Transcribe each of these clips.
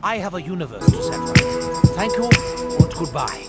I have a universe to set right. Thank you and goodbye.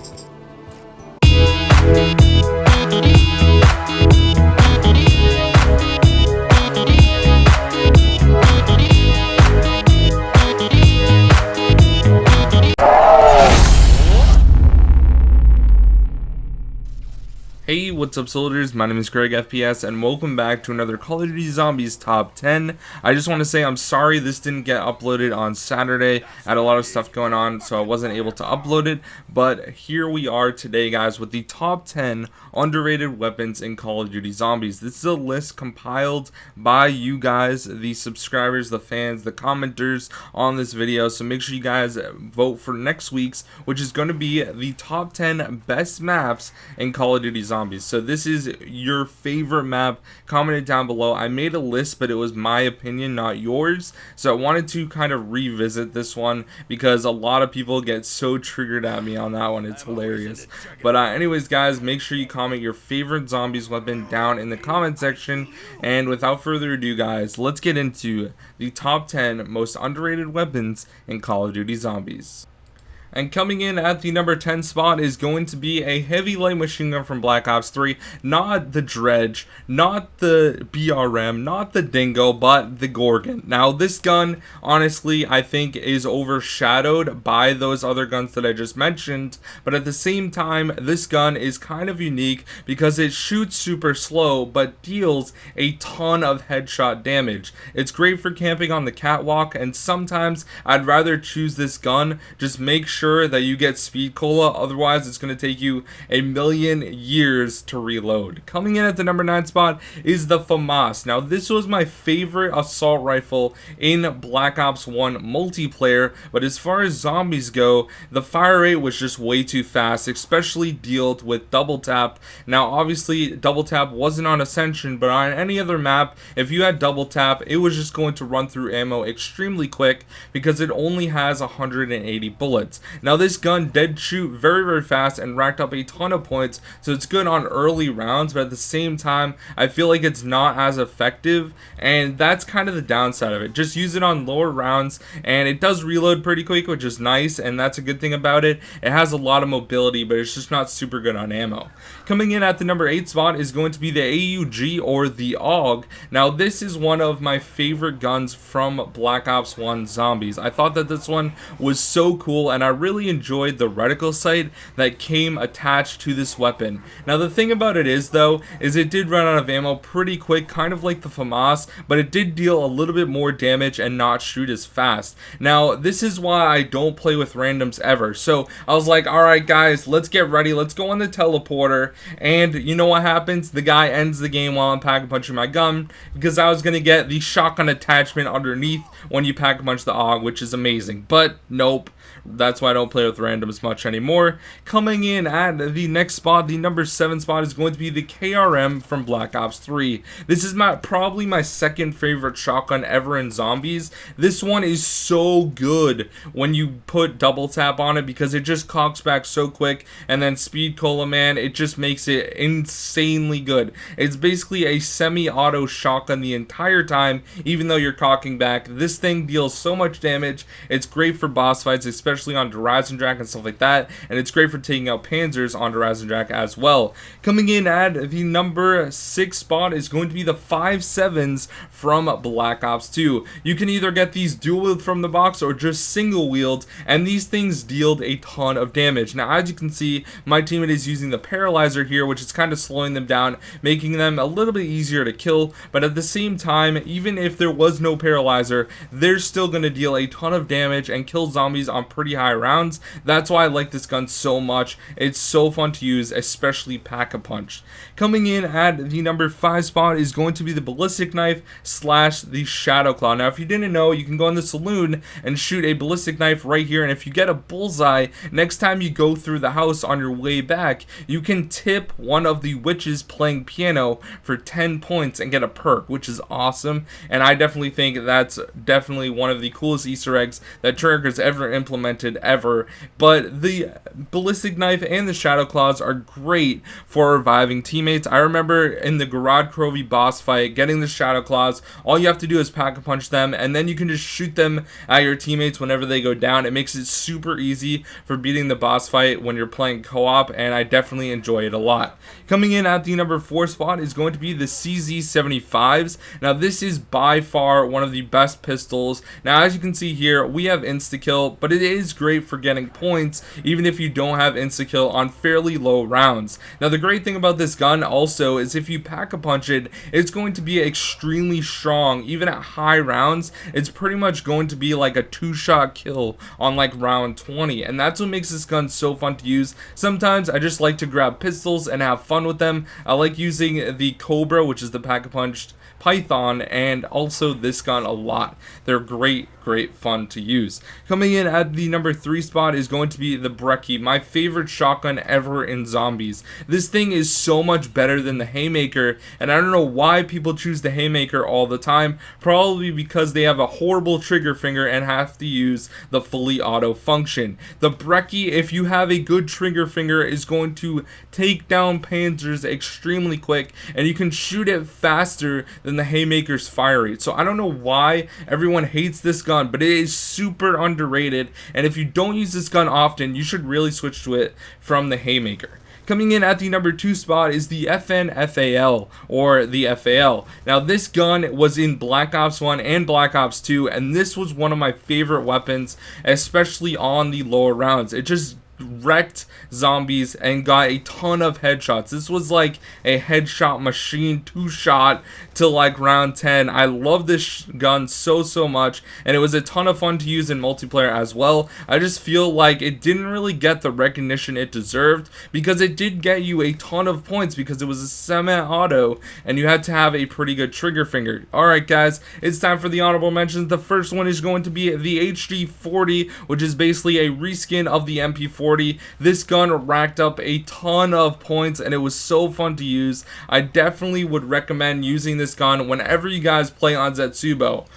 Hey, what's up soldiers, my name is GregFPS and welcome back to another Call of Duty Zombies Top 10. I just want to say I'm sorry this didn't get uploaded on Saturday. I had a lot of stuff going on so I wasn't able to upload it, but here we are today guys with the top 10 underrated weapons in Call of Duty Zombies. This is a list compiled by you guys, the subscribers, the fans, the commenters on this video, so make sure you guys vote for next week's, which is going to be the top 10 best maps in Call of Duty Zombies. So this is your favorite map. Comment it down below. I made a list, but it was my opinion, not yours. So I wanted to kind of revisit this one because a lot of people get so triggered at me on that one. It's hilarious. But anyways, guys, make sure you comment your favorite zombies weapon down in the comment section. And without further ado, guys, let's get into the top 10 most underrated weapons in Call of Duty Zombies. And coming in at the number 10 spot is going to be a heavy light machine gun from Black Ops 3. Not the Dredge, not the BRM, not the Dingo, but the Gorgon. Now this gun, honestly, I think is overshadowed by those other guns that I just mentioned. But at the same time, this gun is kind of unique because it shoots super slow, but deals a ton of headshot damage. It's great for camping on the catwalk, and sometimes I'd rather choose this gun. Just make sure that you get speed cola, otherwise it's going to take you a million years to reload. Coming in at the number 9 spot is the FAMAS. Now this was my favorite assault rifle in Black Ops 1 multiplayer, but as far as zombies go, the fire rate was just way too fast, especially dealt with double tap. Now obviously double tap wasn't on Ascension, but on any other map, if you had double tap, it was just going to run through ammo extremely quick because it only has 180 bullets. Now this gun did shoot very fast and racked up a ton of points, so it's good on early rounds, but at the same time I feel like it's not as effective, and that's kind of the downside of it. Just use it on lower rounds, and it does reload pretty quick, which is nice, and that's a good thing about it. It has a lot of mobility, but it's just not super good on ammo. Coming in at the number 8 spot is going to be the AUG, or the AUG. Now this is one of my favorite guns from Black Ops 1 Zombies. I thought that this one was so cool, and I really enjoyed the reticle sight that came attached to this weapon. Now the thing about it is though, is it did run out of ammo pretty quick, kind of like the FAMAS, but it did deal a little bit more damage and not shoot as fast. Now this is why I don't play with randoms ever. So I was like, alright guys, let's get ready, let's go on the teleporter, and you know what happens? The guy ends the game while I'm pack-a-punching my gun, because I was going to get the shotgun attachment underneath when you pack-a-punch the AUG, which is amazing, but nope. That's why I don't play with randoms much anymore. Coming in at the next spot, the number 7 spot, is going to be the KRM from Black Ops 3. This is probably my second favorite shotgun ever in Zombies. This one is so good when you put double tap on it because it just cocks back so quick, and then speed cola, man, it just makes it insanely good. It's basically a semi-auto shotgun the entire time, even though you're cocking back. This thing deals so much damage. It's great for boss fights, especially on Drak and stuff like that, and it's great for taking out Panzers on Drak as well. Coming in at the number 6 spot is going to be the 5.7s from Black Ops 2. You can either get these dual wield from the box or just single wield, and these things deal a ton of damage. Now as you can see, my teammate is using the paralyzer here, which is kind of slowing them down, making them a little bit easier to kill, but at the same time, even if there was no paralyzer, they're still going to deal a ton of damage and kill zombies on pretty high rounds. That's why I like this gun so much. It's so fun to use, especially pack-a-punch. Coming in at the number 5 spot is going to be the Ballistic Knife / the Shadow Claw. Now if you didn't know, you can go in the saloon and shoot a Ballistic Knife right here, and if you get a bullseye, next time you go through the house on your way back, you can tip one of the witches playing piano for 10 points and get a perk, which is awesome, and I definitely think that's definitely one of the coolest Easter eggs that Trigger's ever implemented ever, but the Ballistic Knife and the Shadow Claws are great for reviving teammates. I remember in the Gorgon boss fight, getting the Shadow Claws, all you have to do is pack-a-punch them, and then you can just shoot them at your teammates whenever they go down. It makes it super easy for beating the boss fight when you're playing co-op, and I definitely enjoy it a lot. Coming in at the number 4 spot is going to be the CZ75s. Now this is by far one of the best pistols. Now as you can see here, we have insta-kill, but it is great for getting points even if you don't have insta-kill on fairly low rounds. Now the great thing about this gun also is if you pack-a-punch it, it's going to be extremely strong. Even at high rounds, it's pretty much going to be like a 2-shot kill on like round 20, and that's what makes this gun so fun to use. Sometimes I just like to grab pistols and have fun with them. I like using the Cobra, which is the pack-a-punched Python, and also this gun a lot. They're great fun to use. Coming in at the number 3 spot is going to be the Brekkie, my favorite shotgun ever in zombies. This thing is so much better than the Haymaker, and I don't know why people choose the Haymaker all the time. Probably because they have a horrible trigger finger and have to use the fully auto function. The Brekkie, if you have a good trigger finger, is going to take down panzers extremely quick, and you can shoot it faster than the Haymaker's fire rate. So I don't know why everyone hates this gun, but it is super underrated, and if you don't use this gun often, you should really switch to it from the Haymaker. Coming in at the number 2 spot is the FNFAL, or the FAL. Now this gun was in Black Ops 1 and Black Ops 2, and this was one of my favorite weapons, especially on the lower rounds. It just wrecked zombies and got a ton of headshots. This was like a headshot machine, 2-shot to like round 10. I love this gun so much, and it was a ton of fun to use in multiplayer as well. I just feel like it didn't really get the recognition it deserved, because it did get you a ton of points because it was a semi-auto and you had to have a pretty good trigger finger. Alright guys, it's time for the honorable mentions. The first one is going to be the HD40, which is basically a reskin of the MP40. This gun racked up a ton of points and it was so fun to use. I definitely would recommend using this gun whenever you guys play on Zetsubo.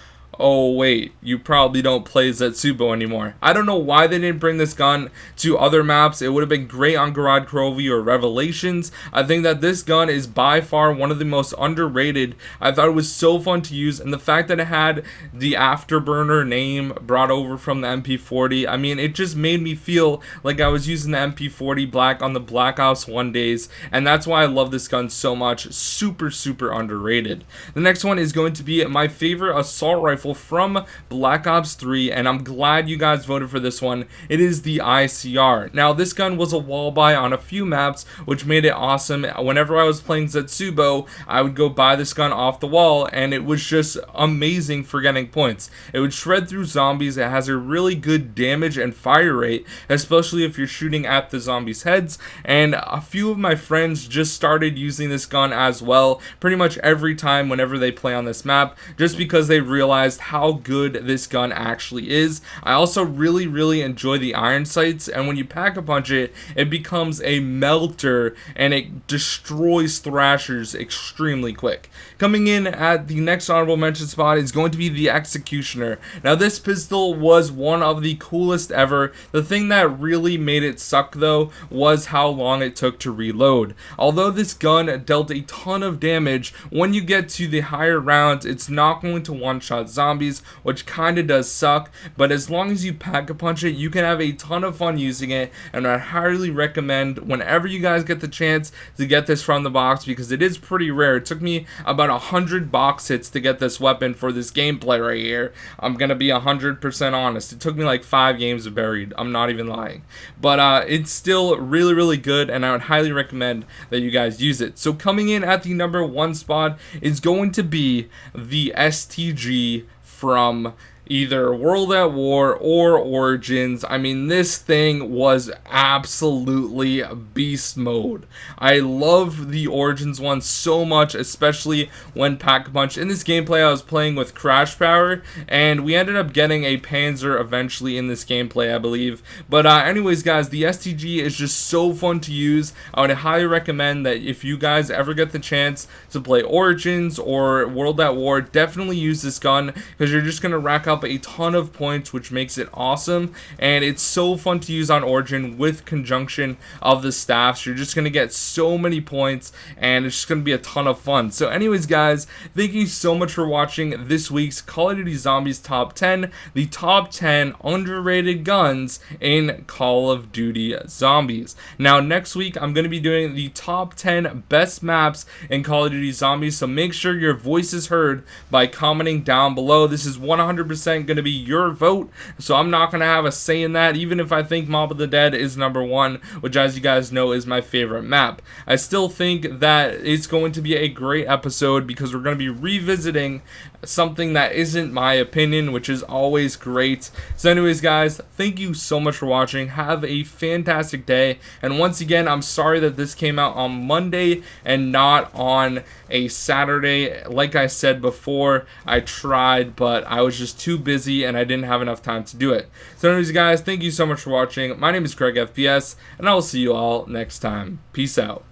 Oh wait, you probably don't play Zetsubo anymore. I don't know why they didn't bring this gun to other maps. It would have been great on GregFPS or Revelations. I think that this gun is by far one of the most underrated. I thought it was so fun to use, and the fact that it had the Afterburner name brought over from the MP40, I mean, it just made me feel like I was using the MP40 Black on the Black Ops 1 days, and that's why I love this gun so much. Super underrated. The next one is going to be my favorite assault rifle from Black Ops 3, and I'm glad you guys voted for this one. It is the ICR. Now this gun was a wall buy on a few maps, which made it awesome. Whenever I was playing Zetsubo, I would go buy this gun off the wall, and it was just amazing for getting points. It would shred through zombies. It has a really good damage and fire rate, especially if you're shooting at the zombies' heads, and a few of my friends just started using this gun as well, pretty much every time whenever they play on this map, just because they realized how good this gun actually is. I also really enjoy the iron sights, and when you pack-a-punch it, it becomes a melter and it destroys thrashers extremely quick. Coming in at the next honorable mention spot is going to be the Executioner. Now this pistol was one of the coolest ever. The thing that really made it suck though was how long it took to reload. Although this gun dealt a ton of damage, when you get to the higher rounds, it's not going to one-shot zombies, which kinda does suck, but as long as you pack-a-punch it, you can have a ton of fun using it, and I highly recommend whenever you guys get the chance to get this from the box, because it is pretty rare. It took me about 100 box hits to get this weapon for this gameplay right here. I'm gonna be 100% honest. It took me like 5 games of buried. I'm not even lying. But it's still really good, and I would highly recommend that you guys use it. So coming in at the number 1 spot is going to be the STG from either World at War or Origins. I mean, this thing was absolutely beast mode. I love the Origins one so much, especially when pack-a-punch. In this gameplay, I was playing with Crash Power, and we ended up getting a Panzer eventually in this gameplay, I believe. But anyways, guys, the STG is just so fun to use. I would highly recommend that if you guys ever get the chance to play Origins or World at War, definitely use this gun, because you're just going to rack up up a ton of points, which makes it awesome, and it's so fun to use on Origin with conjunction of the staffs. You're just going to get so many points, and it's just going to be a ton of fun. So anyways, guys, thank you so much for watching this week's Call of Duty Zombies Top 10, the top 10 underrated guns in Call of Duty Zombies. Now, next week, I'm going to be doing the top 10 best maps in Call of Duty Zombies, so make sure your voice is heard by commenting down below. This is 100% going to be your vote, so I'm not going to have a say in that, even if I think Mob of the Dead is number 1, which, as you guys know, is my favorite map. I still think that it's going to be a great episode because we're going to be revisiting something that isn't my opinion, which is always great. So anyways, guys, thank you so much for watching. Have a fantastic day, and once again, I'm sorry that this came out on Monday and not on a Saturday. Like I said before, I tried, but I was just too busy and I didn't have enough time to do it. So anyways, guys, thank you so much for watching. My name is GregFPS, and I will see you all next time. Peace out.